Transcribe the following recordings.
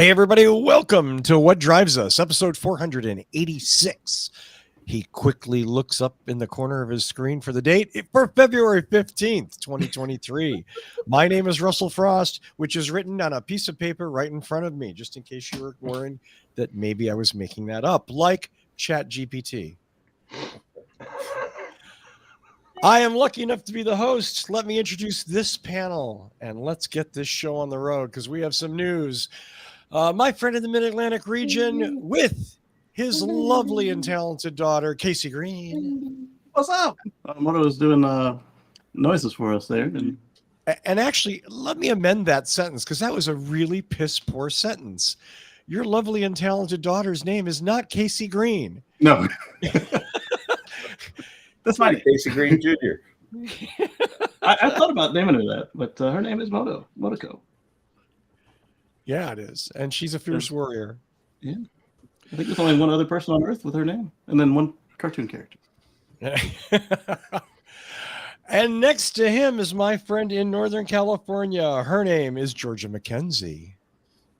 Hey, everybody, welcome to What Drives Us, episode 486. He quickly looks up in the corner of his screen for the date for February 15th, 2023. My name is Russell Frost, which is written on a piece of paper right in front of me, just in case you were worrying that maybe I was making that up, like ChatGPT. I am lucky enough to be the host. Let me introduce this panel, and let's get this show on the road because we have some news. My friend in the Mid-Atlantic region with his lovely and talented daughter, Kacey Green. What's up? Moto was doing noises for us there. And actually, let me amend that sentence because that was a really piss-poor sentence. Your lovely and talented daughter's name is not Kacey Green. No. That's fine. Kacey Green Jr. I thought about naming her that, but her name is Motoko. Yeah, it is. And she's a fierce warrior. Yeah. I think there's only one other person on Earth with her name, and then one cartoon character. And next to him is my friend in Northern California. Her name is Georgia McKenzie.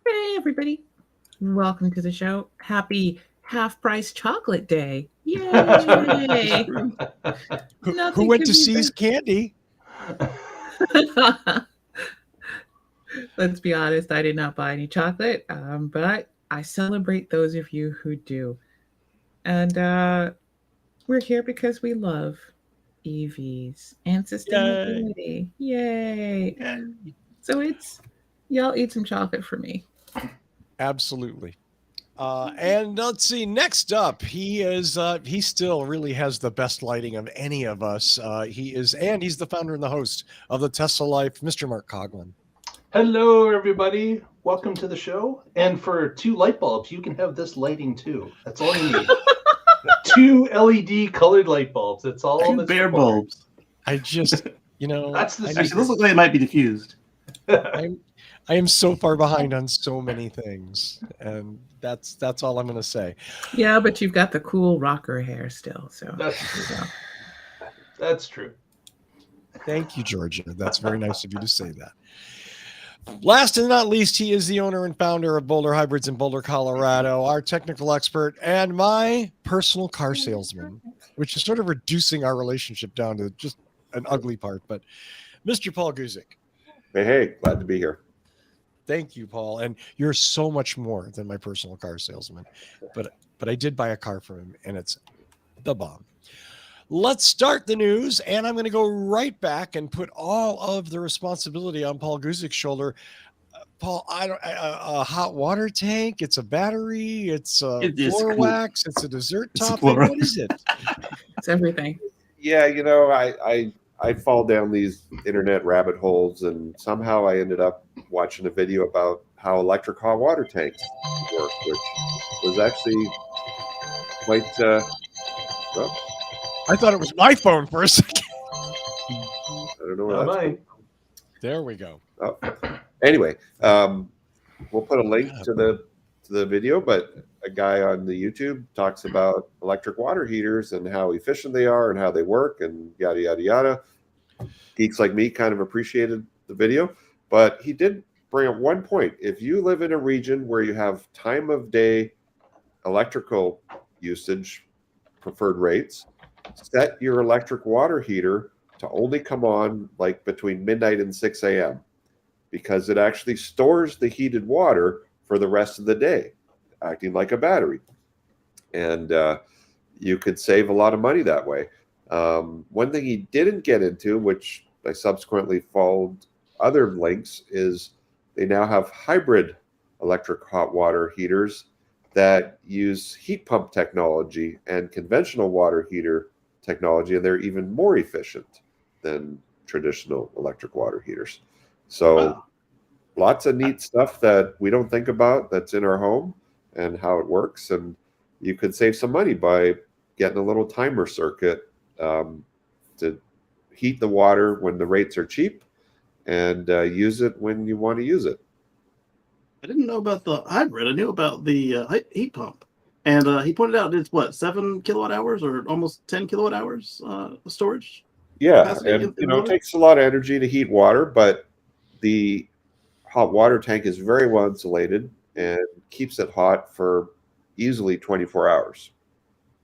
Hey, everybody. Welcome to the show. Happy half-price chocolate day. Yay! Who went to See's Candy? Let's be honest, I did not buy any chocolate, but I celebrate those of you who do. And we're here because we love EVs and sustainability. Yay! So y'all eat some chocolate for me. Absolutely. And let's see, next up, he still really has the best lighting of any of us. He's the founder and the host of the Tesla Life, Mr. Mark Coughlin. Hello, everybody. Welcome to the show. And for 2 light bulbs, you can have this lighting too. That's all you need. 2 LED colored light bulbs. That's all. 2 bare bulbs. I just, that's the. Actually, this looks like it might be diffused. I am so far behind on so many things, and that's all I'm going to say. Yeah, but you've got the cool rocker hair still. So That's true. That's true. Thank you, Georgia. That's very nice of you to say that. Last and not least, he is the owner and founder of Boulder Hybrids in Boulder, Colorado, our technical expert, and my personal car salesman, which is sort of reducing our relationship down to just an ugly part. But Mr. Paul Guzik. Hey, glad to be here. Thank you, Paul. And you're so much more than my personal car salesman. But I did buy a car from him, and it's the bomb. Let's start the news, and I'm going to go right back and put all of the responsibility on Paul Guzik's shoulder. Paul, a hot water tank, it's a battery, it's a floor wax, it's a dessert topping. What is it? It's everything. Yeah, I fall down these internet rabbit holes, and somehow I ended up watching a video about how electric hot water tanks work, which was actually quite. I thought it was my phone for a second. I don't know where that's There we go. Oh. Anyway, we'll put a link to the video, but a guy on the YouTube talks about electric water heaters and how efficient they are and how they work and yada, yada, yada. Geeks like me kind of appreciated the video, but he did bring up one point. If you live in a region where you have time of day electrical usage preferred rates, set your electric water heater to only come on like between midnight and 6 a.m. because it actually stores the heated water for the rest of the day, acting like a battery. And you could save a lot of money that way. One thing he didn't get into, which I subsequently followed other links, is they now have hybrid electric hot water heaters that use heat pump technology and conventional water heater technology, and they're even more efficient than traditional electric water heaters. So lots of neat stuff that we don't think about that's in our home and how it works. And you could save some money by getting a little timer circuit to heat the water when the rates are cheap and use it when you want to use it. I didn't know about the hybrid. I knew about the heat pump. And he pointed out it's 7 kilowatt hours or almost 10 kilowatt hours storage. Yeah, and it takes a lot of energy to heat water, but the hot water tank is very well insulated. and keeps it hot for easily 24 hours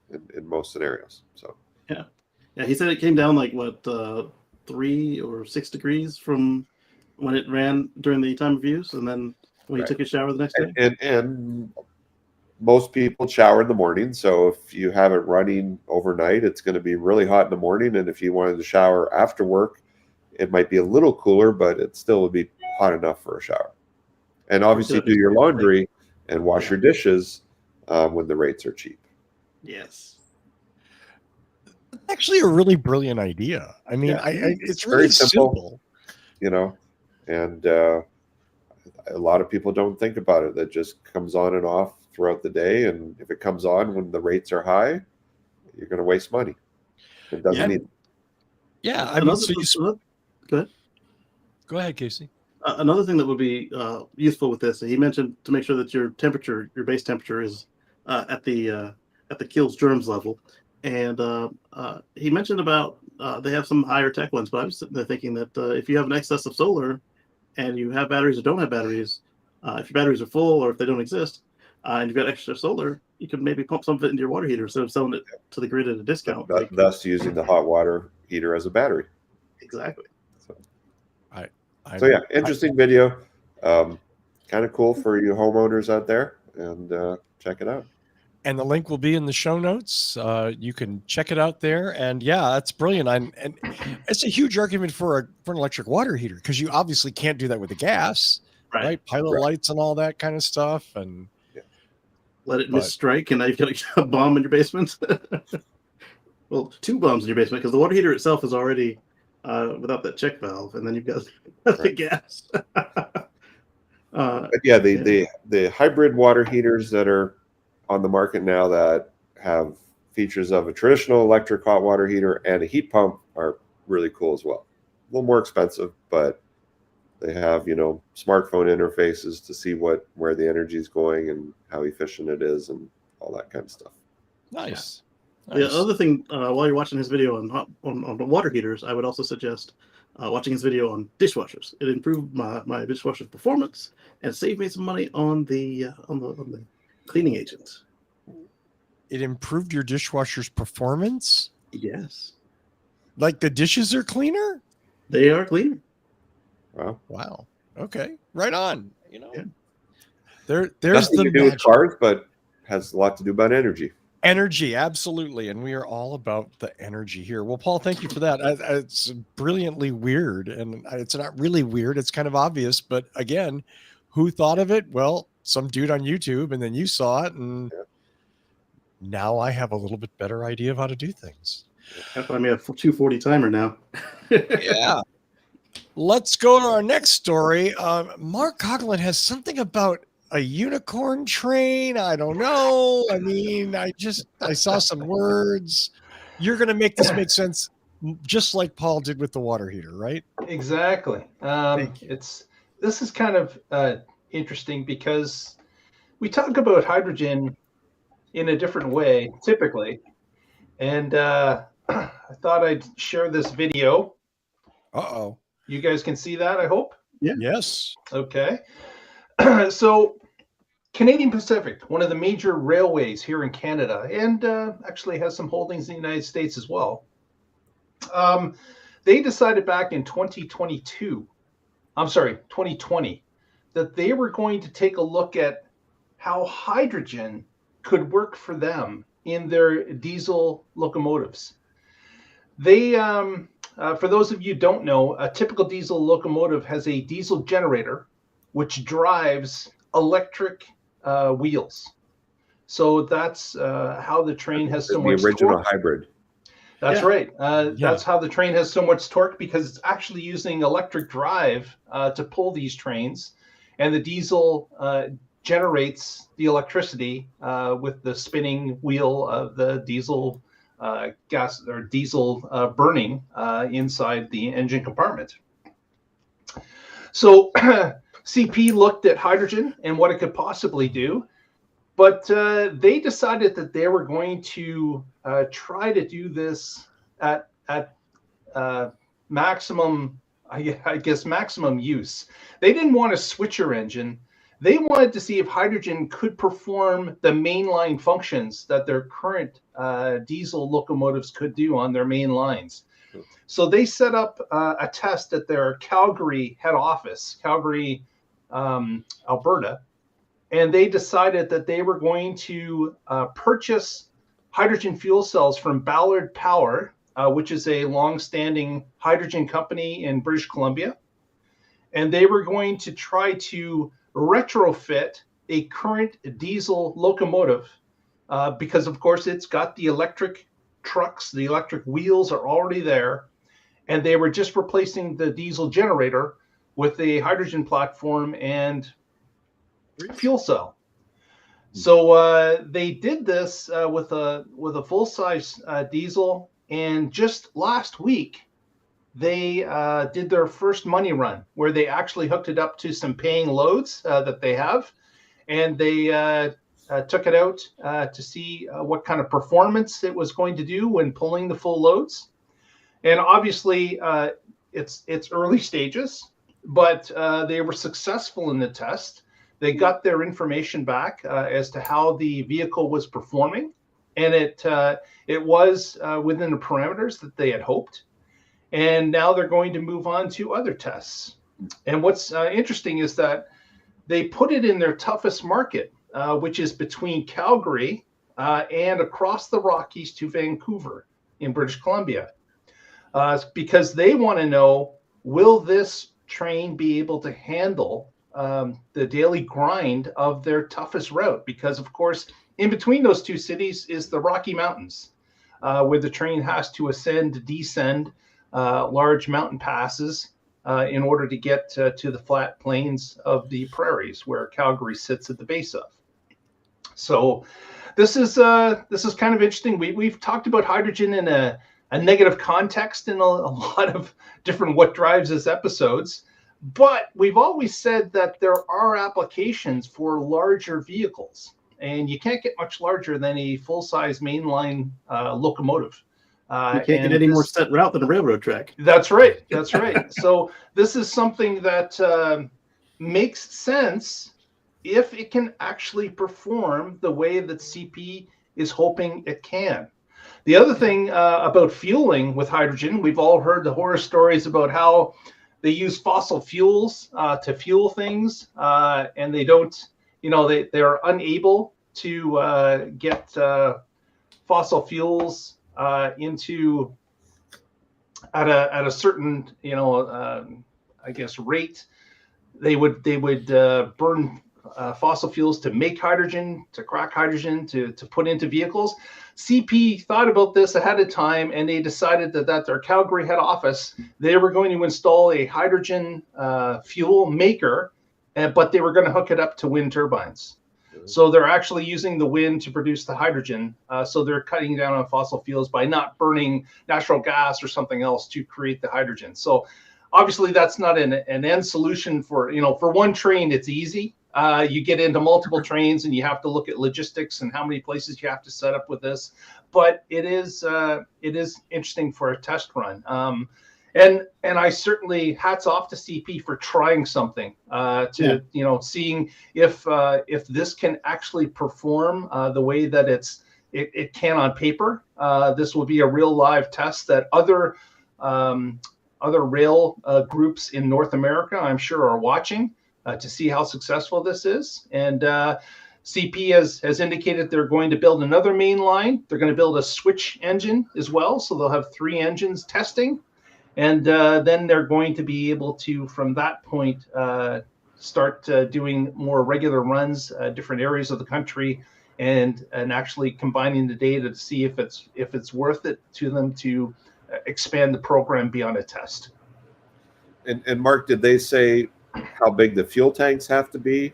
in most scenarios. So Yeah, he said it came down like what 3 or 6 degrees from when it ran during the time of use, and then when he Right. took his shower the next day. and most people shower in the morning. So if you have it running overnight, it's going to be really hot in the morning. And if you wanted to shower after work, it might be a little cooler, but it still would be hot enough for a shower. And obviously do your laundry and wash your dishes when the rates are cheap. Yes. Actually a really brilliant idea. I mean, Yeah. it's really Very simple. simple. You know, and a lot of people don't think about it. That just comes on and off throughout the day. And if it comes on when the rates are high, you're going to waste money. It doesn't need. Yeah, I mean, so go ahead. Go ahead, Kacey. Another thing that would be useful with this, he mentioned to make sure that your temperature, your base temperature, is at the kills germs level, and he mentioned about they have some higher tech ones. But I was sitting there thinking that if you have an excess of solar, and you have batteries or don't have batteries, if your batteries are full or if they don't exist, and you've got extra solar, you could maybe pump some of it into your water heater instead of selling it to the grid at a discount. Thus using the hot water heater as a battery. Exactly. So yeah, interesting video. Kind of cool for you homeowners out there, and check it out. And the link will be in the show notes. You can check it out there. And yeah, that's brilliant. And it's a huge argument for an electric water heater, because you obviously can't do that with the gas, right? Pilot lights and all that kind of stuff. And let it misstrike, and now you've got a bomb in your basement. Well, 2 bombs in your basement, because the water heater itself is already without that check valve, and then you've got the gas. But yeah, the hybrid water heaters that are on the market now that have features of a traditional electric hot water heater and a heat pump are really cool as well. A little more expensive, but they have, smartphone interfaces to see where the energy is going and how efficient it is and all that kind of stuff. Nice. The other thing, while you're watching his video on water heaters, I would also suggest watching his video on dishwashers. It improved my dishwasher's performance and saved me some money on the cleaning agents. It improved your dishwasher's performance? Yes. Like the dishes are cleaner? They are cleaner. Wow. Okay. Right on. Yeah. There's nothing the to do with cars, but has a lot to do about energy. Energy, absolutely. And we are all about the energy here. Well, Paul, thank you for that. It's brilliantly weird. And it's not really weird. It's kind of obvious. But again, who thought of it? Well, some dude on YouTube, and then you saw it. And now I have a little bit better idea of how to do things. That's why I made a 240 timer now. Yeah. Let's go to our next story. Mark Coughlin has something about a unicorn train. I don't know. I mean, I saw some words. You're going to make this make sense, just like Paul did with the water heater, right? Exactly. This is kind of interesting because we talk about hydrogen in a different way typically, and I thought I'd share this video. Uh-oh. You guys can see that, I hope? Yeah. Yes. Okay. So Canadian Pacific, one of the major railways here in Canada, and actually has some holdings in the United States as well. They decided back in 2020, that they were going to take a look at how hydrogen could work for them in their diesel locomotives. They, for those of you who don't know, a typical diesel locomotive has a diesel generator which drives electric wheels. So that's how the train has so much torque. The original hybrid. That's right. That's how the train has so much torque, because it's actually using electric drive to pull these trains, and the diesel generates the electricity with the spinning wheel of the diesel gas or diesel burning inside the engine compartment. So CP looked at hydrogen and what it could possibly do, but they decided that they were going to try to do this at maximum, I guess, maximum use. They didn't want a switcher engine. They wanted to see if hydrogen could perform the mainline functions that their current diesel locomotives could do on their main lines. So they set up a test at their Calgary head office, Calgary, Alberta, and they decided that they were going to purchase hydrogen fuel cells from Ballard Power, which is a long-standing hydrogen company in British Columbia. And they were going to try to retrofit a current diesel locomotive because, of course, it's got the electric trucks, the electric wheels are already there, and they were just replacing the diesel generator with a hydrogen platform and fuel cell. So they did this with a full-size diesel, and just last week they did their first money run where they actually hooked it up to some paying loads that they have, and they took it out to see what kind of performance it was going to do when pulling the full loads. And obviously it's early stages, but they were successful in the test. They got their information back as to how the vehicle was performing, and it was within the parameters that they had hoped. And now they're going to move on to other tests. And what's interesting is that they put it in their toughest market, which is between Calgary and across the Rockies to Vancouver in British Columbia, because they want to know, will this train be able to handle the daily grind of their toughest route? Because, of course, in between those two cities is the Rocky Mountains, where the train has to ascend, descend large mountain passes in order to get to the flat plains of the prairies where Calgary sits at the base of. So this is kind of interesting. We've talked about hydrogen in a negative context in a lot of different What Drives Us episodes, but we've always said that there are applications for larger vehicles, and you can't get much larger than a full-size mainline locomotive. You can't get any more set route than a railroad track. That's right. That's right. So this is something that makes sense if it can actually perform the way that CP is hoping it can. The other thing about fueling with hydrogen, we've all heard the horror stories about how they use fossil fuels to fuel things, and they don't, they're unable to get fossil fuels into at a certain I guess rate. They would burn fossil fuels to make hydrogen, to crack hydrogen, to put into vehicles. CP thought about this ahead of time, and they decided that at their Calgary head office they were going to install a hydrogen fuel maker, but they were going to hook it up to wind turbines. So they're actually using the wind to produce the hydrogen. So they're cutting down on fossil fuels by not burning natural gas or something else to create the hydrogen. So obviously that's not an end solution for one train. It's easy. You get into multiple trains and you have to look at logistics and how many places you have to set up with this. But it is interesting for a test run. And I certainly hats off to CP for trying something seeing if this can actually perform the way that it can on paper. This will be a real live test that other rail groups in North America, I'm sure, are watching to see how successful this is. And CP has indicated they're going to build another main line. They're going to build a switch engine as well, so they'll have 3 engines testing. And then they're going to be able to, from that point, start doing more regular runs, different areas of the country, and actually combining the data to see if it's worth it to them to expand the program beyond a test. And Mark, did they say how big the fuel tanks have to be?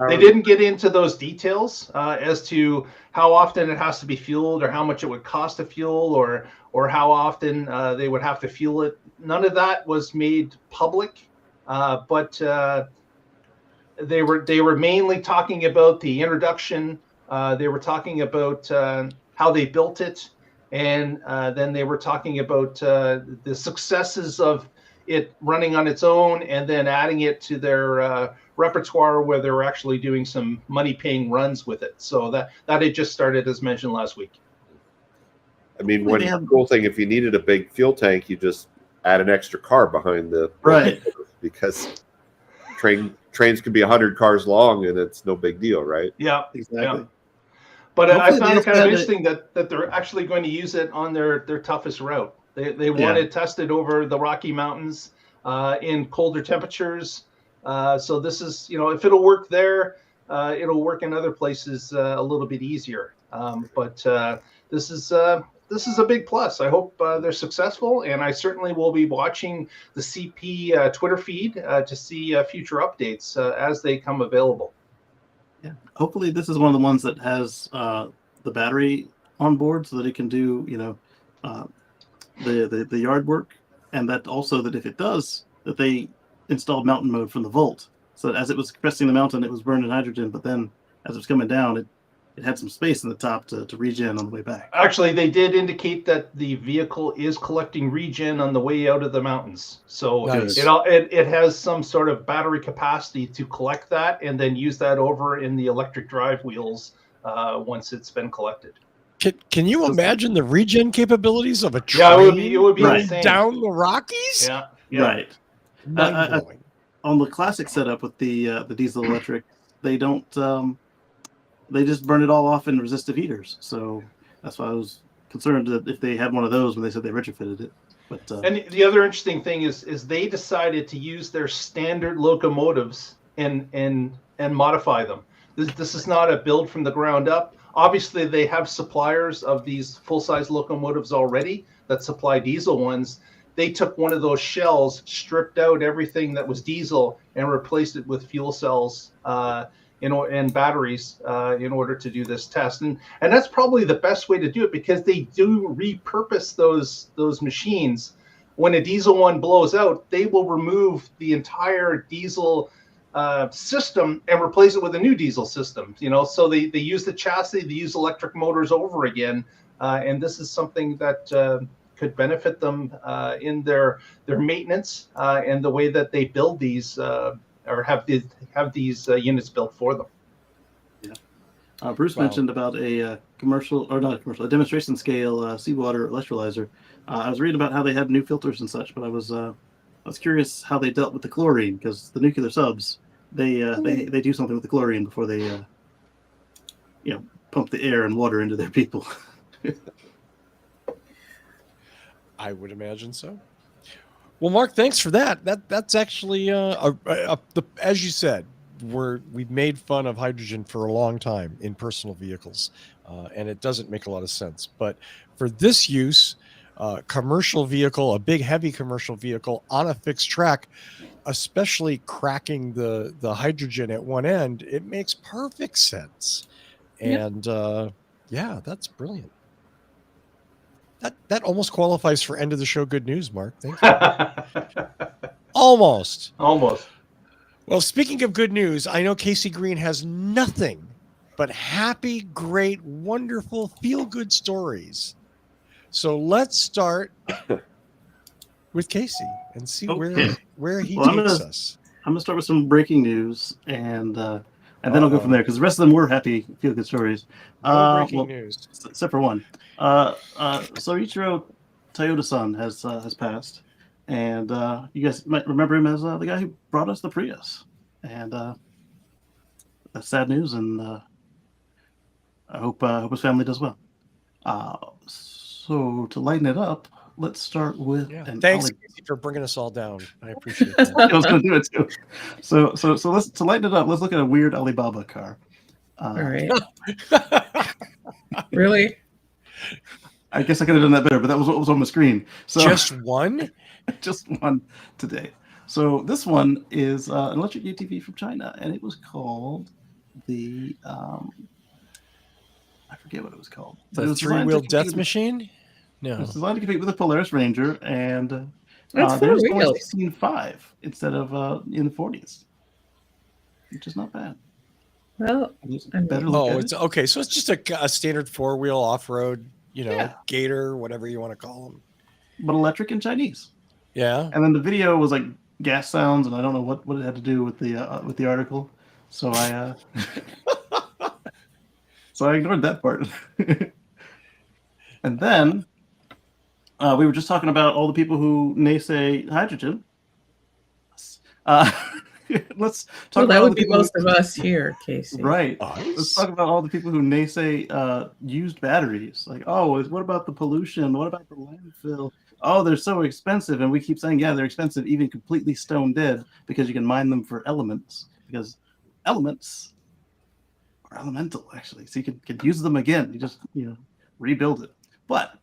They didn't get into those details as to how often it has to be fueled, or how much it would cost to fuel, or how often they would have to fuel it. None of that was made public, but they were mainly talking about the introduction. They were talking about how they built it, and then they were talking about the successes of it running on its own, and then adding it to their repertoire where they're actually doing some money-paying runs with it. So that had just started, as mentioned last week. I mean, one cool thing, if you needed a big fuel tank, you just add an extra car behind the Right. because trains can be 100 cars long and it's no big deal, right? Yeah, Exactly. Yeah. But Hopefully I found they it kind of expand interesting that they're actually going to use it on their toughest route. They want it tested over the Rocky Mountains in colder temperatures. So this is, if it'll work there, it'll work in other places a little bit easier. But this is a big plus. I hope they're successful, and I certainly will be watching the CP Twitter feed to see future updates as they come available. Yeah. Hopefully this is one of the ones that has the battery on board so that it can do, the yard work, and that also that if it does, that they installed mountain mode from the Volt. So that as it was cresting the mountain, it was burning hydrogen, but then as it was coming down, it had some space in the top to regen on the way back. Actually, they did indicate that the vehicle is collecting regen on the way out of the mountains. So Nice. it has some sort of battery capacity to collect that and then use that over in the electric drive wheels once it's been collected. Can you imagine the regen capabilities of a train? Yeah, it would be Right. insane. Down the Rockies? Yeah. Right. Mind-blowing. On the classic setup with the diesel electric, they don't. They just burn it all off in resistive heaters. So that's why I was concerned that if they had one of those when they said they retrofitted it. But and the other interesting thing is they decided to use their standard locomotives and modify them. This is not a build from the ground up. Obviously, they have suppliers of these full-size locomotives already that supply diesel ones. They took one of those shells, stripped out everything that was diesel, and replaced it with fuel cells and batteries in order to do this test. And that's probably the best way to do it, because they do repurpose those machines. When a diesel one blows out, they will remove the entire diesel system and replace it with a new diesel system. So they use the chassis, they use electric motors over again, and this is something that could benefit them in their maintenance and the way that they build these or have these units built for them. Yeah. Bruce mentioned about a a demonstration scale seawater electrolyzer. I was reading about how they had new filters and such, but I was curious how they dealt with the chlorine, because the nuclear subs they do something with the chlorine before they pump the air and water into their people. I would imagine so. Well, Mark, thanks for that. That's actually as you said, we've made fun of hydrogen for a long time in personal vehicles, and it doesn't make a lot of sense. But for this use, commercial vehicle, a big heavy commercial vehicle on a fixed track, especially cracking the hydrogen at one end, it makes perfect sense. And yeah, that's brilliant. That almost qualifies for end of the show good news, Mark. Thank you. Almost. Well, speaking of good news, I know Kacey Green has nothing but happy, great, wonderful, feel-good stories. So let's start with Kacey and see where he takes us. I'm gonna start with some breaking news, and then I'll go from there, because the rest of them were happy, feel-good stories. No breaking news, except for one. Soichiro Toyoda-san has passed, and you guys might remember him as the guy who brought us the Prius, and that's sad news. And I hope his family does well. So to lighten it up, let's start with. Thanks for bringing us all down. I appreciate that. I was going to do it too. So let's to lighten it up. Let's look at a weird Alibaba car. All right. Really? I guess I could have done that better, but that was what was on the screen. So just one? Just one today. So this one is an electric UTV from China, and it was called the I forget what it was called. But the three-wheel death machine? No. It was designed to compete with the Polaris Ranger, and That's there's four wheels. 16.5 instead of in the 40s, which is not bad. Well, Better look at it's it. okay. So it's just a standard four-wheel off-road, Gator, whatever you want to call them. But electric and Chinese. Yeah. And then the video was like gas sounds, and I don't know what it had to do with the article. So I so I ignored that part. And then we were just talking about all the people who naysay hydrogen. Uh, let's talk Well, about that all would the be people most of us here, Casey. Right. Let's talk about all the people who naysay used batteries. Like, oh, what about the pollution? What about the landfill? Oh, they're so expensive. And we keep saying, yeah, they're expensive, even completely stone dead, because you can mine them for elements. Because elements are elemental, actually. So you can use them again. You just, rebuild it. But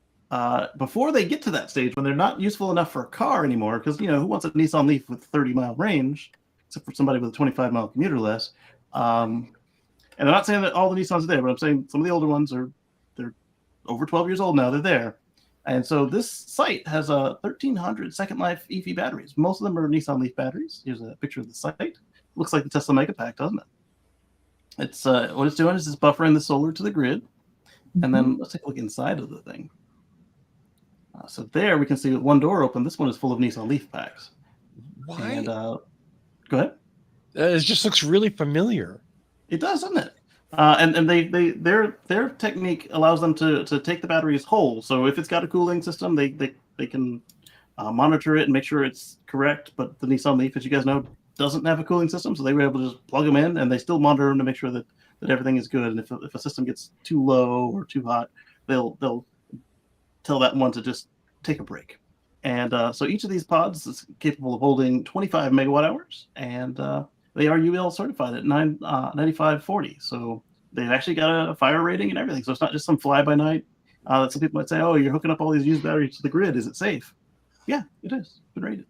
before they get to that stage, when they're not useful enough for a car anymore, because, who wants a Nissan Leaf with 30-mile range, except for somebody with a 25-mile commuter less? And I'm not saying that all the Nissans are there, but I'm saying some of the older ones they're over 12 years old now. They're there. And so this site has a 1,300 second life EV batteries. Most of them are Nissan Leaf batteries. Here's a picture of the site. Looks like the Tesla Megapack, doesn't it? It's what it's doing is it's buffering the solar to the grid. And then let's take a look inside of the thing. So there we can see with one door open. This one is full of Nissan Leaf packs. Why? And go ahead. It just looks really familiar. It does, doesn't it? And their technique allows them to take the batteries whole. So if it's got a cooling system, they can monitor it and make sure it's correct. But the Nissan Leaf, as you guys know, doesn't have a cooling system, so they were able to just plug them in, and they still monitor them to make sure that everything is good. And if a system gets too low or too hot, they'll tell that one to just take a break. And so each of these pods is capable of holding 25 megawatt hours, and they are UL certified at 9540. So they've actually got a fire rating and everything. So it's not just some fly-by-night that some people might say, oh, you're hooking up all these used batteries to the grid. Is it safe? Yeah, it is. It's been rated.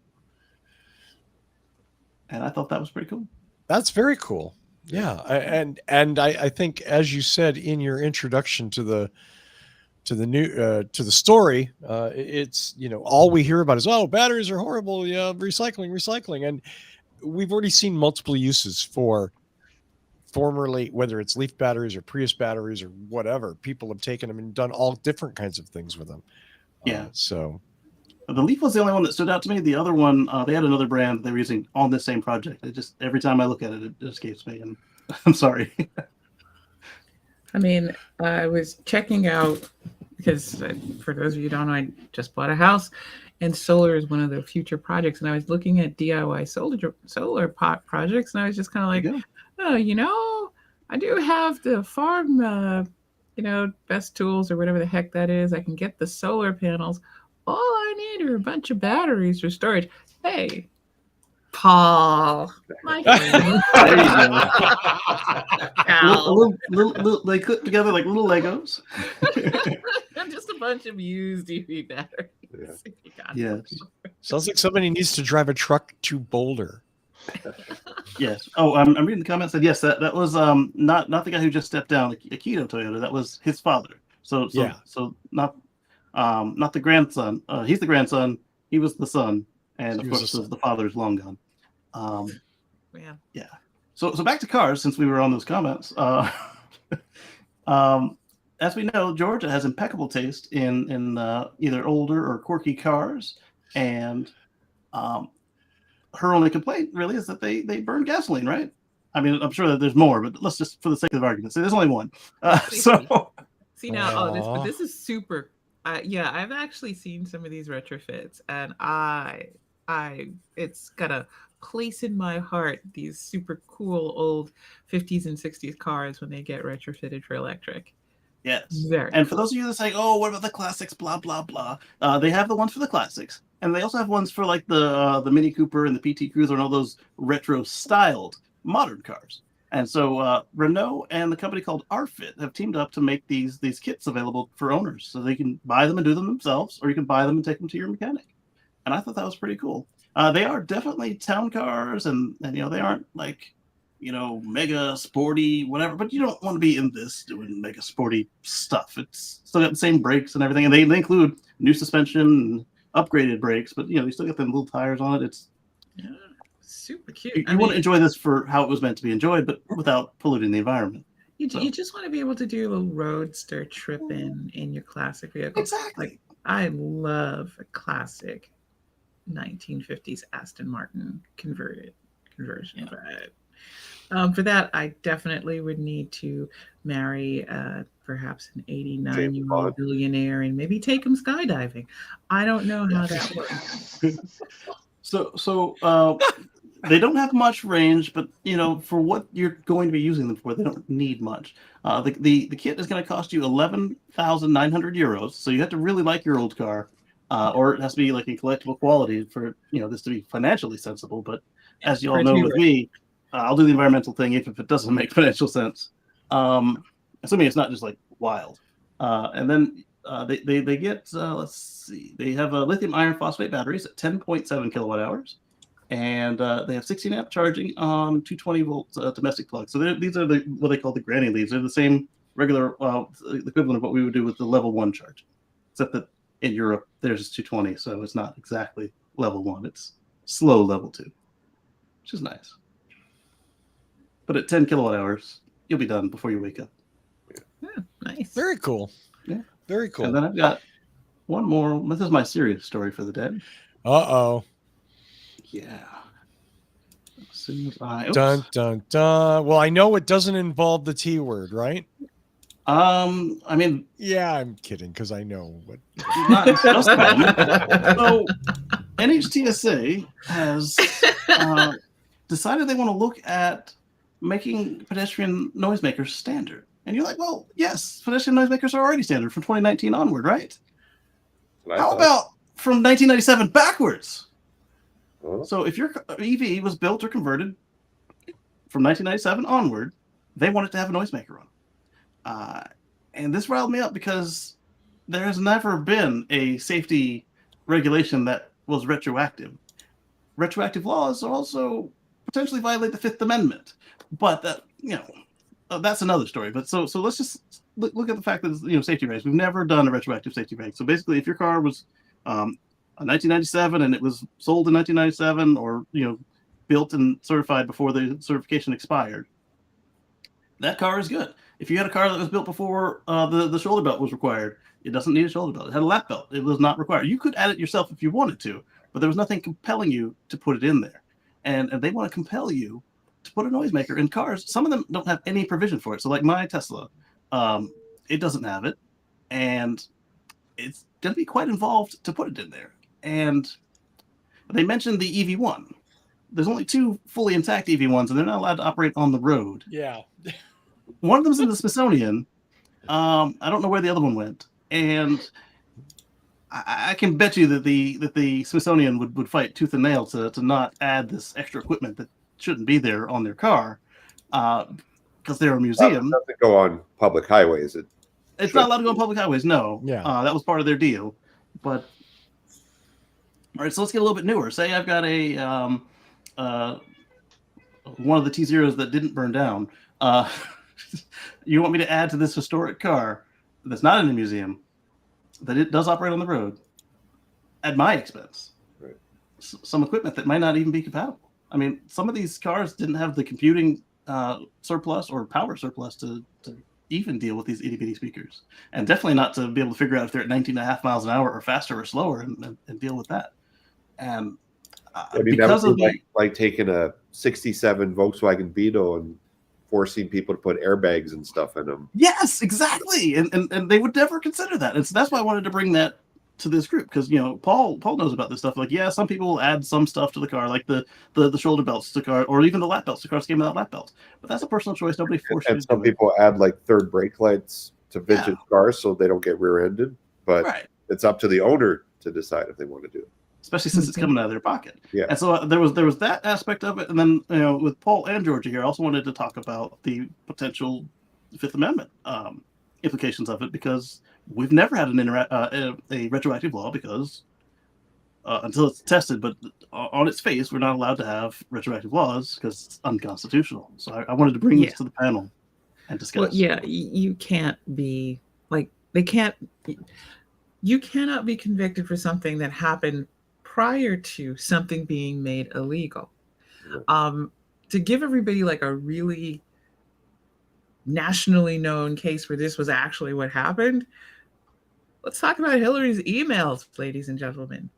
And I thought that was pretty cool. That's very cool. Yeah. I think, as you said in your introduction to the story, it's, all we hear about is, oh, batteries are horrible. Yeah. Recycling. And we've already seen multiple uses for formerly, whether it's Leaf batteries or Prius batteries or whatever. People have taken them and done all different kinds of things with them. Yeah. So the Leaf was the only one that stood out to me. The other one, they had another brand they were using on this same project. It just, every time I look at it, it escapes me. And I'm sorry. I mean, I was checking out, because for those of you who don't know, I just bought a house, and solar is one of the future projects. And I was looking at DIY solar projects, and I was just kind of like, oh, I do have the farm, best tools or whatever the heck that is. I can get the solar panels. All I need are a bunch of batteries for storage. Hey, Paul, my friend. There you go. They put together like little Legos. Just a bunch of used EV batteries. Yeah. Sounds like somebody needs to drive a truck to Boulder. Yes. Oh, I'm reading the comments. Said yes. That was not the guy who just stepped down, Akito Toyota. That was his father. So not the grandson. He's the grandson. He was the son, and of course the father's long gone. Yeah. So back to cars, since we were on those comments. As we know, Georgia has impeccable taste in either older or quirky cars, and her only complaint really is that they burn gasoline, right? I mean, I'm sure that there's more, but let's just, for the sake of argument, say there's only one. See now, this is super. I've actually seen some of these retrofits, and it's got a place in my heart, these super cool old 50s and 60s cars when they get retrofitted for electric. Yes. Very and for those of you that say, oh, what about the classics, blah, blah, blah, they have the ones for the classics. And they also have ones for like the Mini Cooper and the PT Cruiser and all those retro-styled modern cars. And so Renault and the company called RFit have teamed up to make these kits available for owners. So they can buy them and do them themselves, or you can buy them and take them to your mechanic. And I thought that was pretty cool. They are definitely town cars, and they aren't like, mega sporty, whatever. But you don't want to be in this doing mega sporty stuff. It's still got the same brakes and everything. And they include new suspension and upgraded brakes, but you still got them little tires on it. It's super cute. You want to enjoy this for how it was meant to be enjoyed, but without polluting the environment. You just want to be able to do a little roadster trip in your classic vehicle. Exactly. Like, I love a classic 1950s Aston Martin conversion. Yeah. But for that, I definitely would need to marry perhaps an 89-year-old billionaire and maybe take him skydiving. I don't know how that works. So they don't have much range, but for what you're going to be using them for, they don't need much. The kit is going to cost you 11,900 euros. So you have to really like your old car, or it has to be like in collectible quality for this to be financially sensible. But as you all know, with me, I'll do the environmental thing if it doesn't make financial sense. Assuming it's not just like wild. And then they get let's see, they have lithium iron phosphate batteries at 10.7 kilowatt hours. And they have 16 amp charging on 220 volt domestic plugs. So these are what they call the granny leads. They're the same regular equivalent of what we would do with the level 1 charge, except that in Europe there's 220, so it's not exactly level 1. It's slow level 2, which is nice. But at 10 kilowatt hours, you'll be done before you wake up. Yeah, nice. Very cool. Yeah, very cool. And then I've got one more. This is my serious story for the day. Uh-oh. Yeah. As soon as I dun dun dun. Well, I know it doesn't involve the T word, right? I mean, yeah, I'm kidding because I know what. Not just so NHTSA has decided they want to look at making pedestrian noisemakers standard. And you're like, well, yes, pedestrian noisemakers are already standard from 2019 onward, right? How about from 1997 backwards? So if your EV was built or converted from 1997 onward, they wanted to have a noisemaker on. And this riled me up because there has never been a safety regulation that was retroactive. Retroactive laws also potentially violate the Fifth Amendment, but that that's another story. But so let's just look at the fact that safety regs. We've never done a retroactive safety reg. So basically, if your car was 1997 and it was sold in 1997 or built and certified before the certification expired, that car is good. If you had a car that was built before the shoulder belt was required, it doesn't need a shoulder belt. It had a lap belt. It was not required. You could add it yourself if you wanted to, but there was nothing compelling you to put it in there. And they want to compel you to put a noisemaker in cars. Some of them don't have any provision for it. So like my Tesla, it doesn't have it, and it's going to be quite involved to put it in there. And they mentioned the EV1. There's only 2 fully intact EV1s, and they're not allowed to operate on the road. Yeah. One of them's in the Smithsonian. I don't know where the other one went. And I can bet you that the Smithsonian would fight tooth and nail to not add this extra equipment that shouldn't be there on their car because they're a museum. It doesn't go on public highways. It's not allowed to go on public highways, no. Yeah. That was part of their deal. But all right, so let's get a little bit newer. Say I've got a one of the T-Zeros that didn't burn down. You want me to add to this historic car that's not in a museum, that it does operate on the road at my expense. Right. Some equipment that might not even be compatible. I mean, some of these cars didn't have the computing surplus or power surplus to even deal with these itty-bitty speakers, and definitely not to be able to figure out if they're at 19.5 miles an hour or faster or slower and deal with that. And I mean, because that would of be like taking a 67 Volkswagen Beetle and forcing people to put airbags and stuff in them. Yes, exactly. And they would never consider that. And so that's why I wanted to bring that to this group, because Paul knows about this stuff. Like, yeah, some people will add some stuff to the car, like the shoulder belts to car, or even the lap belts. The cars came without lap belts, but that's a personal choice. Nobody forced you. And some people add like third brake lights to vintage cars so they don't get rear-ended. But it's up to the owner to decide if they want to do it, especially since it's coming out of their pocket. Yeah. And so there was that aspect of it, and then with Paul and Georgia here, I also wanted to talk about the potential Fifth Amendment implications of it, because we've never had a retroactive law, because until it's tested, but on its face, we're not allowed to have retroactive laws because it's unconstitutional. So I wanted to bring this to the panel and discuss. Well, yeah, you can't be like you cannot be convicted for something that happened prior to something being made illegal. To give everybody like a really nationally known case where this was actually what happened, let's talk about Hillary's emails, ladies and gentlemen.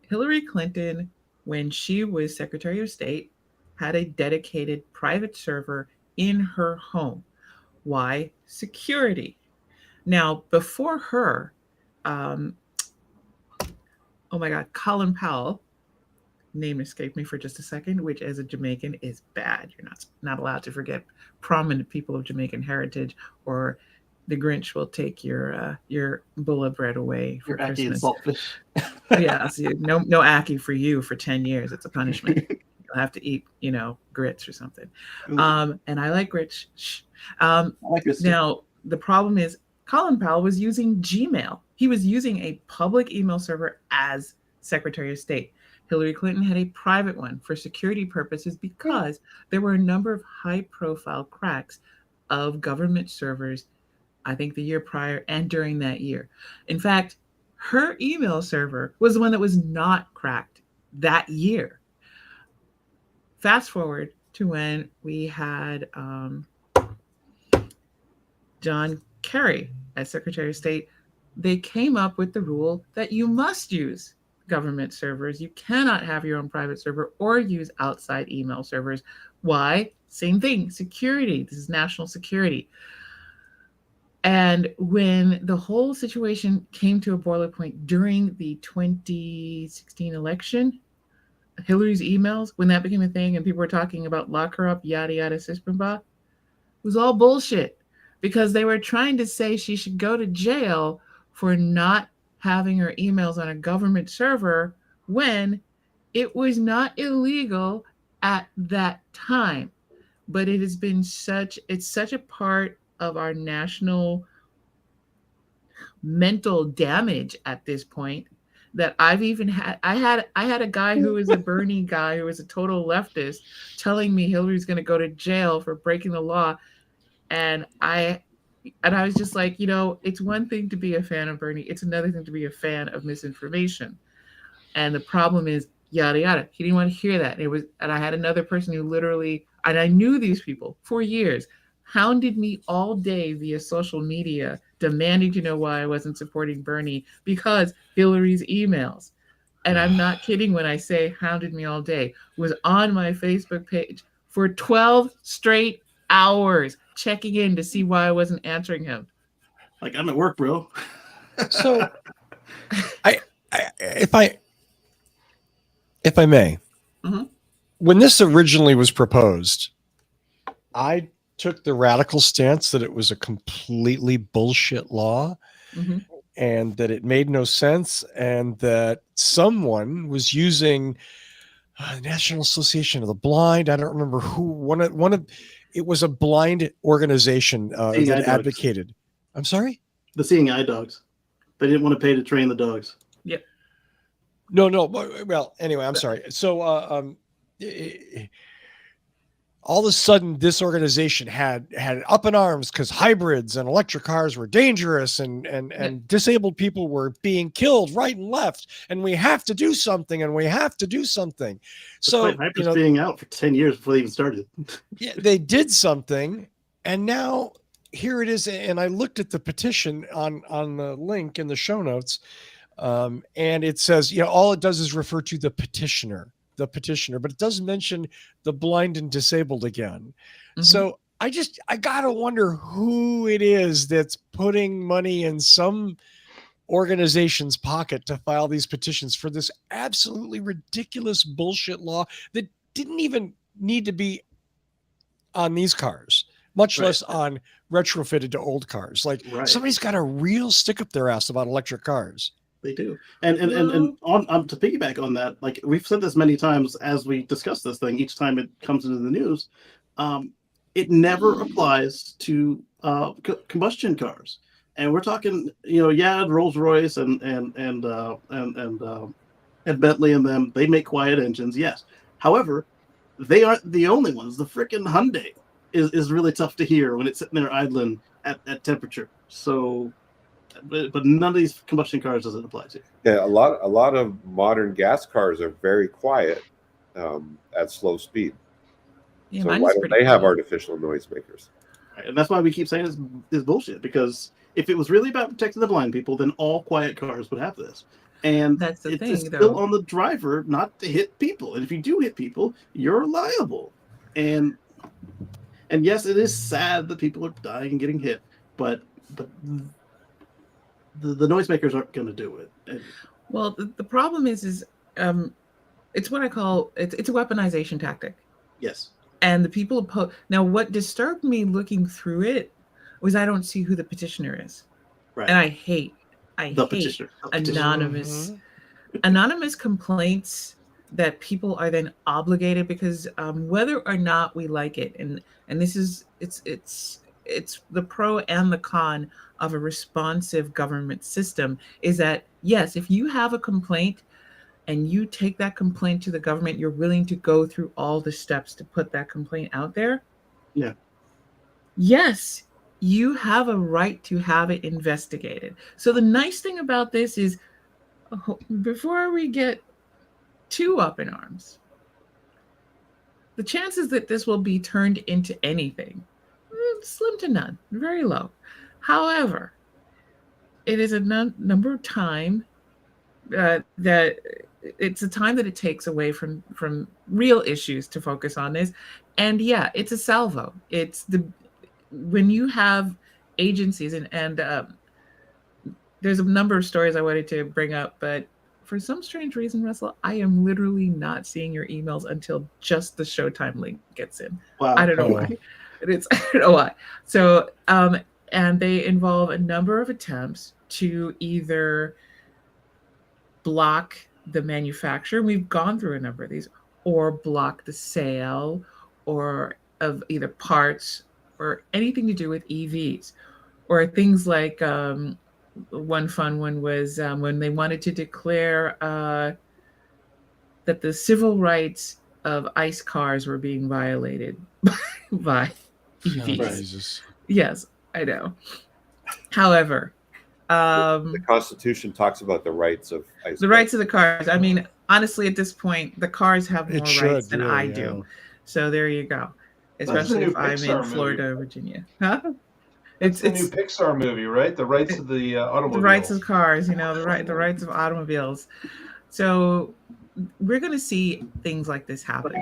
Hillary Clinton, when she was Secretary of State, had a dedicated private server in her home. Why? Security. Now, before her, um, oh my God, Colin Powell, name escaped me for just a second, which as a Jamaican is bad. You're not allowed to forget prominent people of Jamaican heritage, or the Grinch will take your bowl of bread away for Your ackee and Christmas. saltfish. Yeah, so no ackee for you for 10 years. It's a punishment. You'll have to eat, grits or something. And I like grits. Shh. I like this. Now, the problem is Colin Powell was using Gmail. He was using a public email server as Secretary of State. Hillary Clinton had a private one for security purposes because there were a number of high-profile cracks of government servers, I think the year prior and during that year. In fact, her email server was the one that was not cracked that year. Fast forward to when we had John Kerry as Secretary of State. They came up with the rule that you must use government servers. You cannot have your own private server or use outside email servers. Why? Same thing, security. This is national security. And when the whole situation came to a boiler point during the 2016 election, Hillary's emails, when that became a thing and people were talking about lock her up, yada, yada, sispamba, it was all bullshit because they were trying to say she should go to jail for not having her emails on a government server when it was not illegal at that time. But it has been it's such a part of our national mental damage at this point that I've even had I had a guy who was a Bernie guy who was a total leftist telling me Hillary's going to go to jail for breaking the law, and I was just like, it's one thing to be a fan of Bernie, it's another thing to be a fan of misinformation. And the problem is yada yada. He didn't want to hear that. And I had another person who literally, and I knew these people for years, hounded me all day via social media, demanding to know why I wasn't supporting Bernie because Hillary's emails. And I'm not kidding when I say hounded me all day, was on my Facebook page for 12 straight hours, checking in to see why I wasn't answering him. Like, I'm at work, bro. So, if I may, when this originally was proposed, I took the radical stance that it was a completely bullshit law, and that it made no sense, and that someone was using the National Association of the Blind. I don't remember who. One of it was a blind organization that advocated. I'm sorry? The Seeing Eye Dogs. They didn't want to pay to train the dogs. Yep. No. Well, anyway, I'm sorry. So, all of a sudden, this organization had up in arms because hybrids and electric cars were dangerous, and disabled people were being killed right and left, and we have to do something, and we have to do something. So, hybrids being out for 10 years before they even started. Yeah, they did something, and now here it is. And I looked at the petition on the link in the show notes, and it says, all it does is refer to the petitioner, but it doesn't mention the blind and disabled again. So I gotta wonder who it is that's putting money in some organization's pocket to file these petitions for this absolutely ridiculous bullshit law that didn't even need to be on these cars, much less on retrofitted to old cars. Like, somebody's got a real stick up their ass about electric cars. They do. And on to piggyback on that, like we've said this many times as we discuss this thing, each time it comes into the news, it never applies to combustion cars. And we're talking, Rolls Royce and Bentley and them, they make quiet engines, yes. However, they aren't the only ones. The frickin' Hyundai is really tough to hear when it's sitting there idling at temperature. So, but none of these combustion cars doesn't apply to. Yeah, a lot of modern gas cars are very quiet at slow speed. Yeah, so why don't they have artificial noisemakers? Right, and that's why we keep saying it's bullshit, because if it was really about protecting the blind people, then all quiet cars would have this. And That's the it's thing, still though. on the driver not to hit people. And if you do hit people, you're liable. And yes, it is sad that people are dying and getting hit, but the noisemakers aren't going to do it. And, Well, the problem is it's what I call it's a weaponization tactic. yes, And the people now what disturbed me looking through it was I don't see who the petitioner is. right. And I hate The petitioner. anonymous Mhm. anonymous complaints that people are then obligated because whether or not we like it, and this is it's the pro and the con of a responsive government system, is that yes, if you have a complaint and you take that complaint to the government, you're willing to go through all the steps to put that complaint out there. Yeah. Yes, you have a right to have it investigated. So the nice thing about this is, before we get too up in arms, the chances that this will be turned into anything, slim to none, very low. However, it is a number of time that it's a time that it takes away from real issues to focus on this. And yeah, it's a salvo. It's the when you have agencies and there's a number of stories I wanted to bring up, but for some strange reason, Russell, I am literally not seeing your emails until just the Showtime link gets in. Wow. I don't know why. I don't know why. So and they involve a number of attempts to either block the manufacturer. We've gone through a number of these, or block the sale or of either parts or anything to do with EVs, or things like one fun one was when they wanted to declare that the civil rights of ICE cars were being violated by EVs. Right. Jesus. Yes, I know. However, The Constitution talks about the rights of ICE. the rights of the cars. I mean, honestly, at this point, the cars have It more should, rights than really, I yeah. do. So there you go. That's the Especially new if I'm Pixar in Florida or Virginia. Huh? It's the new Pixar movie, right? The rights of the the automobiles. rights of cars, the rights of automobiles. So we're going to see things like this happen.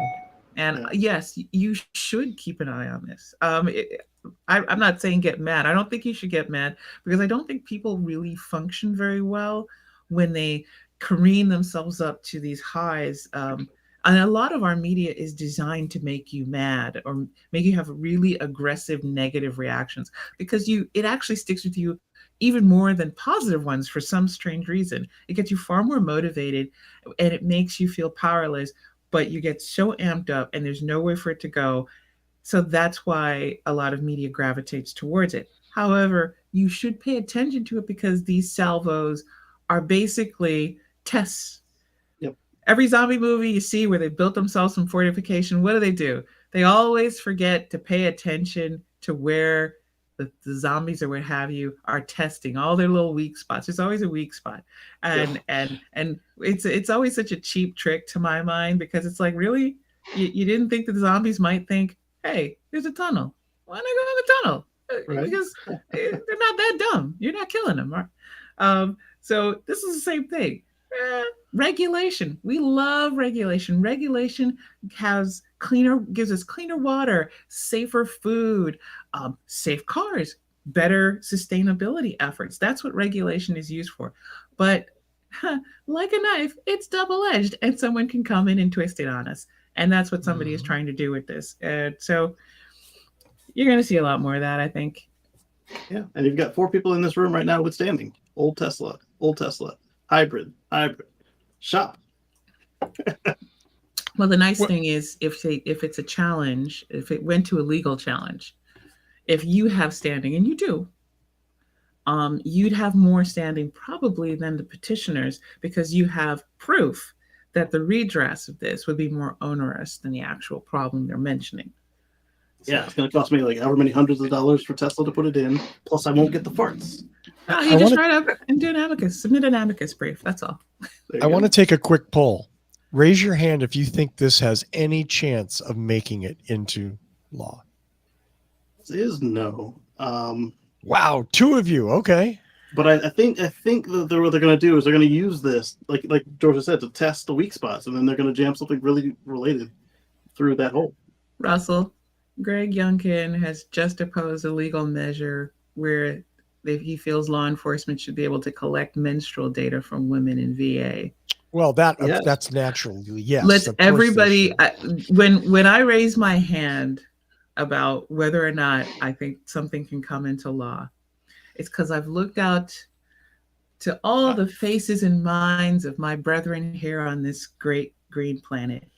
And yes, you should keep an eye on this. I'm not saying get mad. I don't think you should get mad, because I don't think people really function very well when they careen themselves up to these highs. And a lot of our media is designed to make you mad or make you have really aggressive negative reactions, because it actually sticks with you even more than positive ones for some strange reason. It gets you far more motivated and it makes you feel powerless, but you get so amped up and there's nowhere for it to go. So that's why a lot of media gravitates towards it. However, you should pay attention to it, because these salvos are basically tests. Yep. Every zombie movie you see where they built themselves some fortification, what do? They always forget to pay attention to where the zombies or what have you are testing all their little weak spots. There's always a weak spot. And it's always such a cheap trick to my mind, because it's like, really? You didn't think that the zombies might think, hey, there's a tunnel. Why not go in the tunnel? Right. Because they're not that dumb. You're not killing them. Right? So this is the same thing. Regulation. We love regulation. Regulation gives us cleaner water, safer food, safe cars, better sustainability efforts. That's what regulation is used for. But like a knife, it's double-edged, and someone can come in and twist it on us. And that's what somebody is trying to do with this. So you're going to see a lot more of that, I think. Yeah. And you've got 4 people in this room right now withstanding. Old Tesla, hybrid, shop. Well, the nice thing is, if it's a challenge, if it went to a legal challenge, if you have standing, and you do, you'd have more standing probably than the petitioners, because you have proof that the redress of this would be more onerous than the actual problem they're mentioning. So, Yeah, it's going to cost me like however many hundreds of dollars for Tesla to put it in. Plus, I won't get the farts. you just write up and do an amicus, submit an amicus brief. That's all. I want to take a quick poll. Raise your hand if you think this has any chance of making it into law. This is no. Wow, 2 of you. Okay. But I think that what they're going to do is they're going to use this, like Georgia said, to test the weak spots, and then they're going to jam something really related through that hole. Russell, Greg Youngkin has just opposed a legal measure where he feels law enforcement should be able to collect menstrual data from women in VA. Well, Yeah. that's natural. Yes. Let's of course they everybody. should. When I raise my hand about whether or not I think something can come into law, it's because I've looked out to all the faces and minds of my brethren here on this great green planet.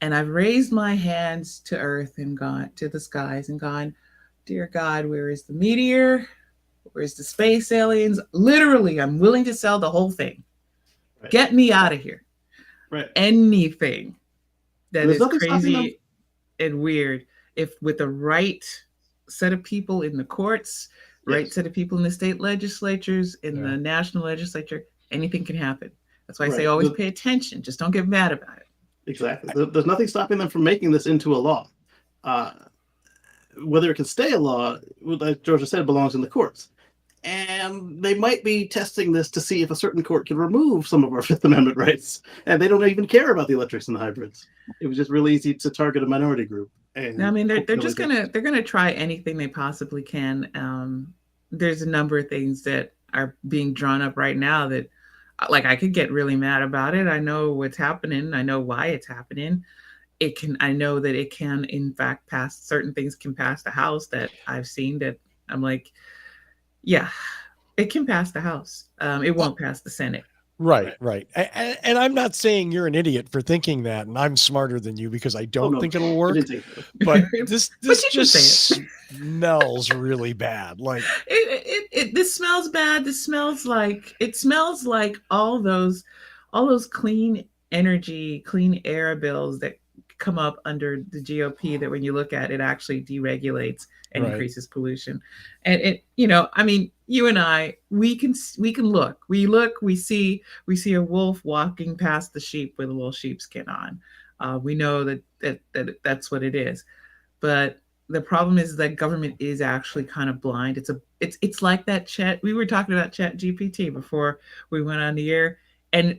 And I've raised my hands to earth and gone to the skies and gone, dear God, where is the meteor? Where's the space aliens? Literally, I'm willing to sell the whole thing. Right. Get me out of here. Right. Anything that There's is nothing stopping them. crazy and weird, if with the right set of people in the courts, right Yes. set of people in the state legislatures, in Yeah. the national legislature, anything can happen. That's why I say Right. always pay attention. Just don't get mad about it. Exactly. There's nothing stopping them from making this into a law. Whether it can stay a law, like Georgia said, belongs in the courts. And they might be testing this to see if a certain court can remove some of our Fifth Amendment rights. And they don't even care about the electrics and the hybrids. It was just really easy to target a minority group. And I mean, they're just gonna try anything they possibly can. There's a number of things that are being drawn up right now that, like, I could get really mad about it. I know what's happening. I know why it's happening. I know that it can, in fact, pass. Certain things can pass the House that I've seen that I'm like, yeah, it can pass the House. It won't pass the Senate. Right. And I'm not saying you're an idiot for thinking that, and I'm smarter than you because I don't think it'll work. But this just smells really bad. Like this smells bad. It smells like all those clean energy, clean air bills that come up under the GOP that when you look at it actually deregulates and increases pollution. And it, I mean, you and I, we can look, we see a wolf walking past the sheep with a little sheepskin on. We know that's what it is. But the problem is that government is actually kind of blind. It's like that chat. We were talking about Chat GPT before we went on the air, and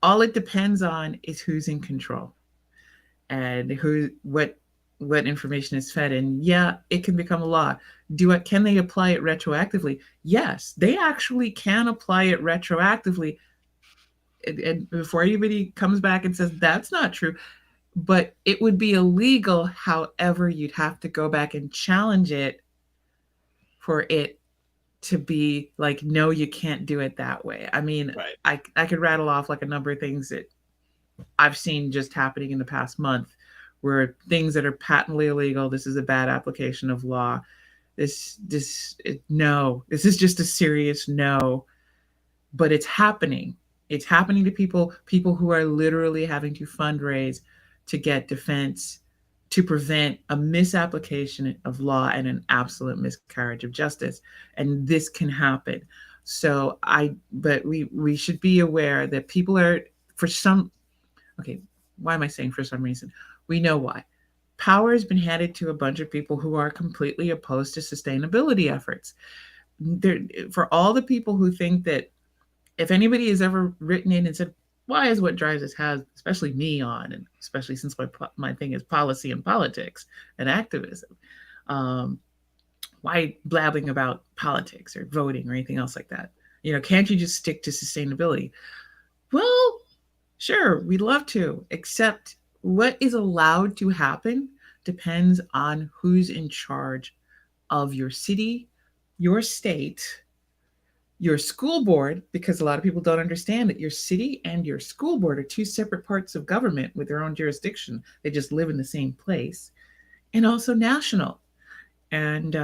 all it depends on is who's in control and what information is fed. And yeah, it can become a law. Can they apply it retroactively? Yes, they actually can apply it retroactively. And before anybody comes back and says that's not true, but it would be illegal. However, you'd have to go back and challenge it for it to be like, no, you can't do it that way. I mean, I could rattle off like a number of things that I've seen just happening in the past month, where things that are patently illegal. This is a bad application of law. This is just a serious no. But it's happening. It's happening to people who are literally having to fundraise to get defense to prevent a misapplication of law and an absolute miscarriage of justice. And this can happen. So but we should be aware that people are, why am I saying for some reason? We know why. Power has been handed to a bunch of people who are completely opposed to sustainability efforts. For all the people who think that, if anybody has ever written in and said, why is what drives us has, especially me on, and especially since my thing is policy and politics and activism, why blabbing about politics or voting or anything else like that? Can't you just stick to sustainability? Well, sure, we'd love to, except what is allowed to happen depends on who's in charge of your city, your state, your school board, because a lot of people don't understand that your city and your school board are two separate parts of government with their own jurisdiction. They just live in the same place. And also national. And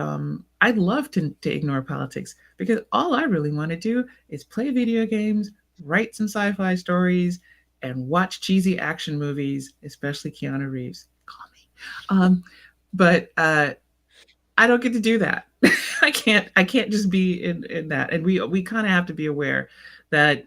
I'd love to ignore politics, because all I really want to do is play video games, write some sci-fi stories, and watch cheesy action movies, especially Keanu Reeves. Call me. But I don't get to do that. I can't just be in that. And we kind of have to be aware that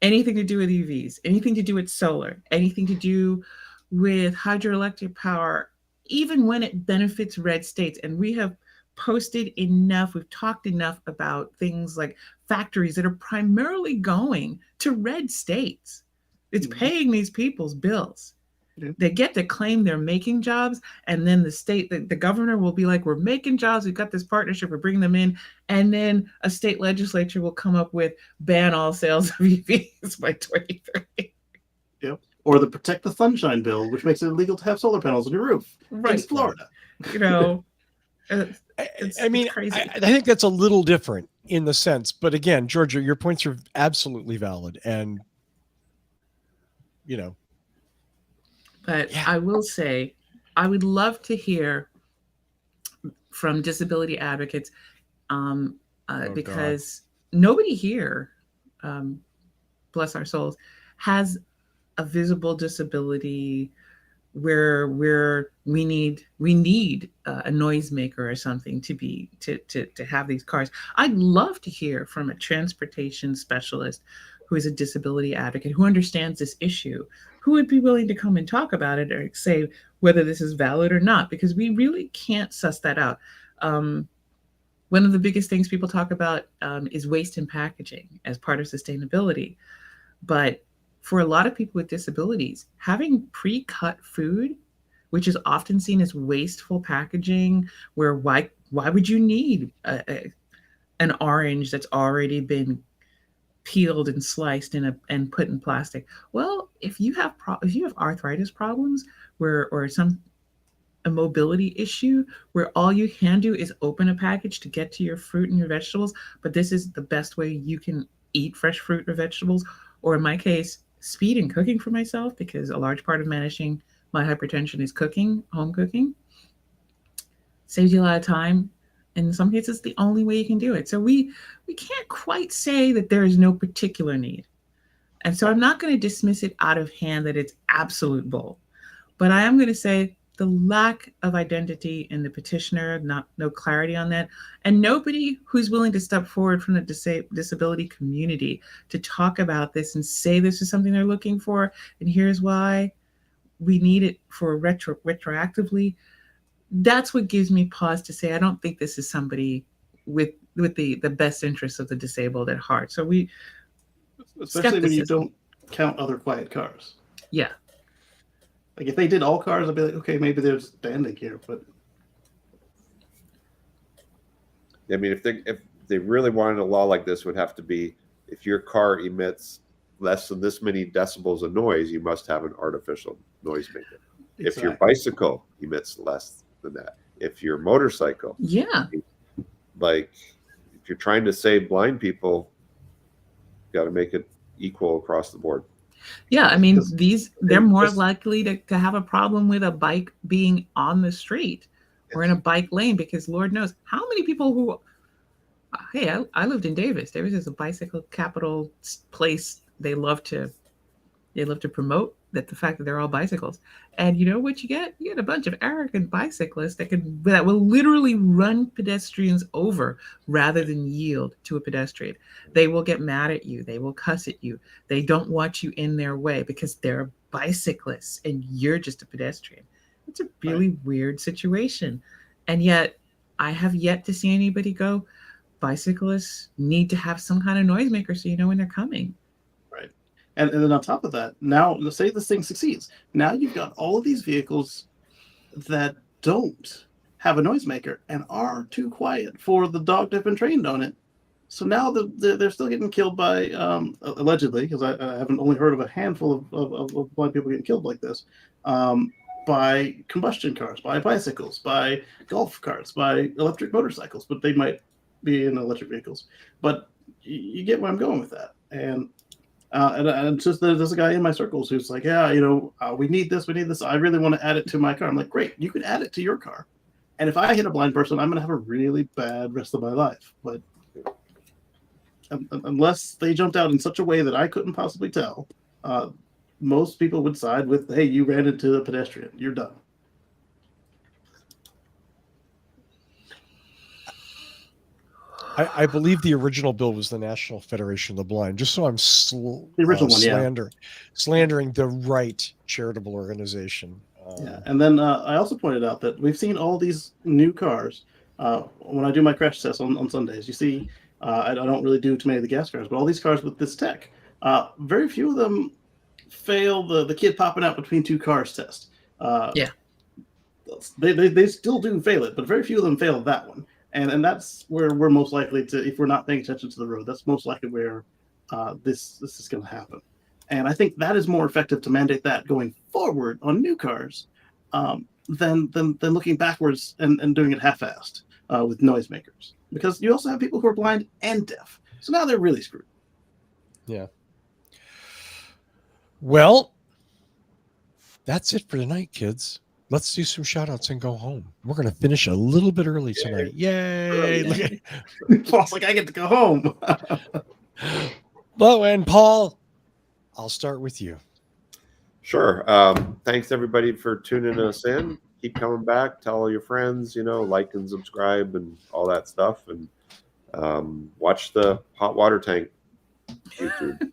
anything to do with EVs, anything to do with solar, anything to do with hydroelectric power, even when it benefits red states, and we have posted enough, we've talked enough about things like factories that are primarily going to red states. It's paying these people's bills. Yeah. They get to claim they're making jobs, and then the governor will be like, we're making jobs, we've got this partnership, we're bringing them in, and then a state legislature will come up with ban all sales of EVs by 2030. Yep. Or the Protect the Sunshine bill, which makes it illegal to have solar panels on your roof. Right. Thanks, Florida. You know, I mean, crazy. I think that's a little different in the sense, but again, Georgia, your points are absolutely valid, and But yeah. I will say, I would love to hear from disability advocates, because nobody here, bless our souls, has a visible disability where we need a noisemaker or something to have these cars. I'd love to hear from a transportation specialist who is a disability advocate, who understands this issue, who would be willing to come and talk about it or say whether this is valid or not, because we really can't suss that out. One of the biggest things people talk about is waste in packaging as part of sustainability. But for a lot of people with disabilities, having pre-cut food, which is often seen as wasteful packaging, where why would you need an orange that's already been peeled and sliced and put in plastic? Well, if you have arthritis problems or a mobility issue where all you can do is open a package to get to your fruit and your vegetables, but this is the best way you can eat fresh fruit or vegetables, or in my case, speed and cooking for myself, because a large part of managing my hypertension is cooking, home cooking, saves you a lot of time. In some cases, the only way you can do it. So we can't quite say that there is no particular need. And so I'm not going to dismiss it out of hand that it's absolute bull. But I am going to say the lack of identity in the petitioner, no clarity on that, and nobody who's willing to step forward from the disability community to talk about this and say this is something they're looking for, and here's why we need it for retroactively. That's what gives me pause to say I don't think this is somebody with the best interests of the disabled at heart. So Especially when you don't count other quiet cars. Yeah. Like if they did all cars, I'd be like, okay, maybe there's banding here, but I mean, if they really wanted a law like this, would have to be if your car emits less than this many decibels of noise, you must have an artificial noisemaker. exactly. If your bicycle emits less than that, if your motorcycle, Yeah. like if you're trying to save blind people, you got to make it equal across the board. Yeah, I mean, they're more just- likely to have a problem with a bike being on the street or in a bike lane, because Lord knows how many people who, hey, I lived in Davis. Davis is a bicycle capital place. They love to promote the fact that they're all bicycles. And you know what you get? You get a bunch of arrogant bicyclists that will literally run pedestrians over rather than yield to a pedestrian. They will get mad at you. They will cuss at you. They don't want you in their way because they're bicyclists and you're just a pedestrian. It's a really weird situation. And yet I have yet to see anybody go, bicyclists need to have some kind of noisemaker so you know when they're coming. And then on top of that, now let's say this thing succeeds. Now you've got all of these vehicles that don't have a noisemaker and are too quiet for the dog that have been trained on it. So now they're still getting killed by, allegedly, because I haven't only heard of a handful of blind people getting killed like this, by combustion cars, by bicycles, by golf carts, by electric motorcycles, but they might be in electric vehicles. But you get where I'm going with that. And just there's a guy in my circles who's like, yeah, we need this. I really want to add it to my car. I'm like, great, you can add it to your car. And if I hit a blind person, I'm going to have a really bad rest of my life. But unless they jumped out in such a way that I couldn't possibly tell, most people would side with, hey, you ran into a pedestrian. You're done. I believe the original bill was the National Federation of the Blind, just so I'm The original one, slandering the right charitable organization. Yeah. And then I also pointed out that we've seen all these new cars when I do my crash tests on Sundays, you see, I don't really do too many of the gas cars, but all these cars with this tech, very few of them fail the kid popping out between two cars test. Yeah. They still do fail it, but very few of them fail that one. And that's where we're most likely to, if we're not paying attention to the road, that's most likely where this is going to happen. And I think that is more effective to mandate that going forward on new cars than looking backwards and doing it half-assed with noisemakers. Because you also have people who are blind and deaf. So now they're really screwed. Yeah. Well, that's it for tonight, kids. Let's do some shout outs and go home. We're going to finish a little bit early tonight. Yay. Look at Paul's like, I get to go home. Well, and Paul, I'll start with you. Sure. Thanks everybody for tuning us in. Keep coming back. Tell all your friends, like and subscribe and all that stuff. And watch the hot water tank YouTube.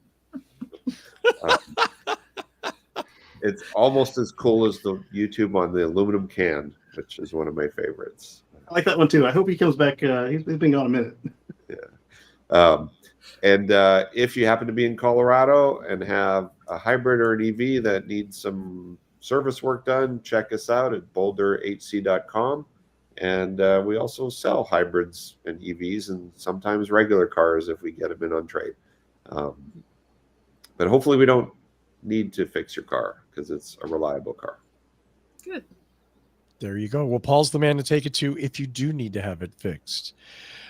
It's almost as cool as the YouTube on the aluminum can, which is one of my favorites. I like that one too. I hope he comes back. He's been gone a minute. Yeah. And if you happen to be in Colorado and have a hybrid or an EV that needs some service work done, check us out at boulderhc.com. And we also sell hybrids and EVs and sometimes regular cars if we get them in on trade. But hopefully we don't need to fix your car because it's a reliable car. Good. There you go. Well, Paul's the man to take it to if you do need to have it fixed.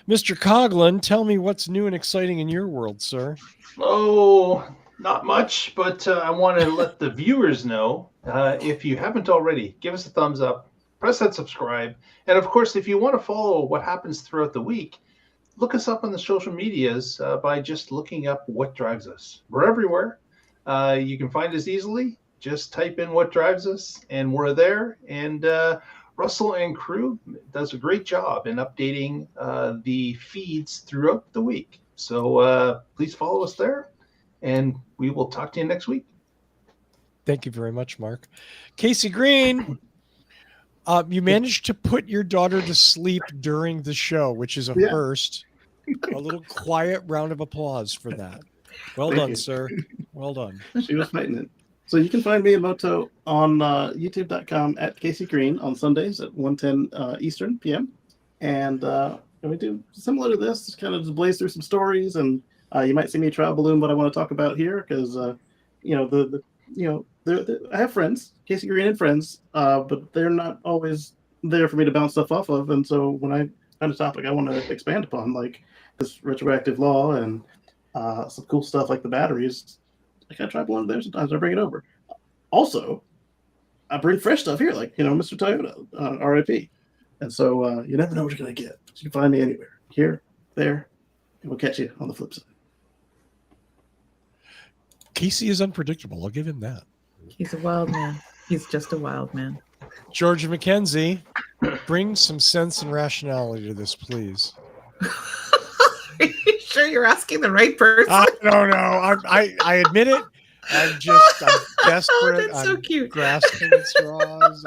Mr. Coughlin, tell me what's new and exciting in your world, sir. Oh, not much, but I want to let the viewers know, if you haven't already, give us a thumbs up, press that subscribe. And of course, if you want to follow what happens throughout the week, look us up on the social medias by just looking up What Drives Us. We're everywhere. You can find us easily. Just type in What Drives Us, and we're there. And Russell and crew does a great job in updating the feeds throughout the week. So please follow us there, and we will talk to you next week. Thank you very much, Mark. Kacey Green, you managed to put your daughter to sleep during the show, which is a first. A little quiet round of applause for that. Well Thank done, you. sir. Well done. She was fighting it. So you can find me and Moto on youtube.com at Kacey Green on Sundays at 1:10 Eastern PM. And we do similar to this, just kind of just blaze through some stories. And you might see me trial balloon what I want to talk about here because, I have friends, Kacey Green and friends, but they're not always there for me to bounce stuff off of. And so when I find a topic I want to expand upon, like this retroactive law and some cool stuff like the batteries, I gotta try one there sometimes. I bring it over. Also, I bring fresh stuff here, like Mr. Toyota, RIP. And so you never know what you're gonna get. So you can find me anywhere, here, there, and we'll catch you on the flip side. Kacey is unpredictable. I'll give him that. He's a wild man. He's just a wild man. Georgia McKenzie, bring some sense and rationality to this, please. Are you sure you're asking the right person? I don't know. I admit it. I'm desperate. Oh, that's so I'm cute. grasping at straws.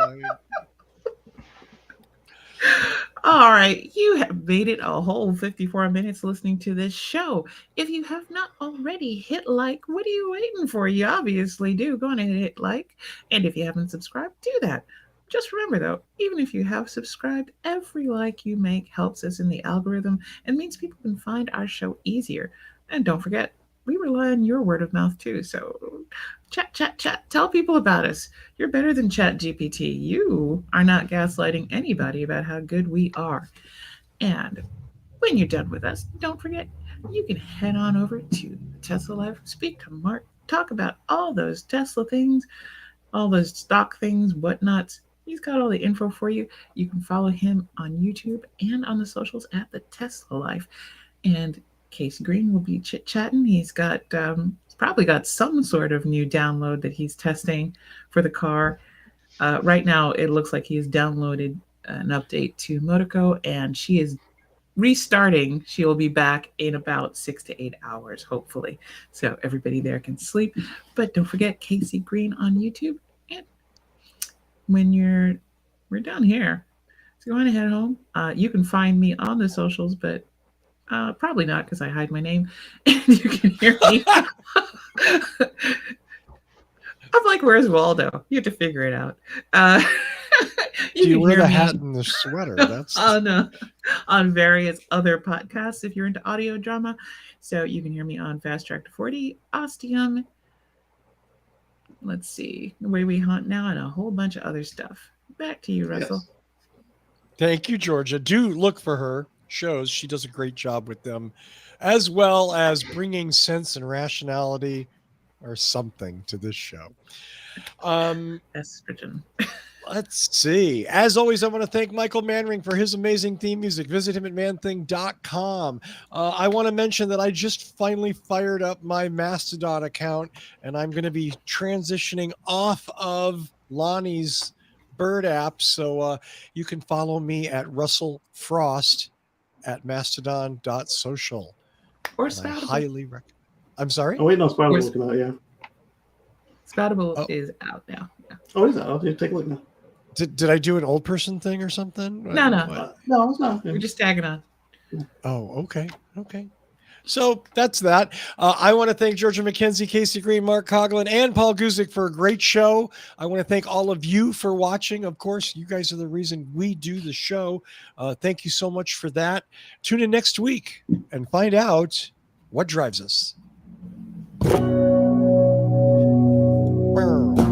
All right, you have made it a whole 54 minutes listening to this show. If you have not already hit like, what are you waiting for? You obviously do. Go on and hit like. And if you haven't subscribed, do that. Just remember, though, even if you have subscribed, every like you make helps us in the algorithm and means people can find our show easier. And don't forget, we rely on your word of mouth, too. So chat. Tell people about us. You're better than ChatGPT. You are not gaslighting anybody about how good we are. And when you're done with us, don't forget, you can head on over to Tesla Live, speak to Mark, talk about all those Tesla things, all those stock things, whatnots. He's got all the info for you. You can follow him on YouTube and on the socials at the Tesla Life. And Kacey Green will be chit-chatting. He's probably got some sort of new download that he's testing for the car. Right now, it looks like he's downloaded an update to Motico, and she is restarting. She will be back in about 6 to 8 hours, hopefully. So everybody there can sleep. But don't forget Kacey Green on YouTube. And when we're down here, it's you want to head home, you can find me on the socials, but probably not because I hide my name. And you can hear me. I'm like, where's Waldo? You have to figure it out. Do you can wear hear the me hat and the sweater? That's on various other podcasts if you're into audio drama. So you can hear me on Fast Track to 40, Ostium. Let's see, The Way We Hunt Now, and a whole bunch of other stuff. Back to you, Russell. Yes. Thank you, Georgia. Do look for her shows. She does a great job with them, as well as bringing sense and rationality or something to this show. Estrogen. Let's see. As always, I want to thank Michael Manring for his amazing theme music. Visit him at manthing.com. I want to mention that I just finally fired up my Mastodon account, and I'm going to be transitioning off of Lonnie's Bird app. So you can follow me at Russell Frost at mastodon.social. Or And I Spoutable. highly recommend. I'm sorry? Oh wait, no, Spider Where's- looking out. Yeah. Spoutable is out now. Yeah. Oh, is that? I'll take a look now. Did I do an old person thing or something? No. No, it's not. We're just tagging on. Oh, okay. So that's that. I want to thank Georgia McKenzie, Kacey Green, Mark Coughlin, and Paul Guzik for a great show. I want to thank all of you for watching. Of course, you guys are the reason we do the show. Thank you so much for that. Tune in next week and find out what drives us. Brr.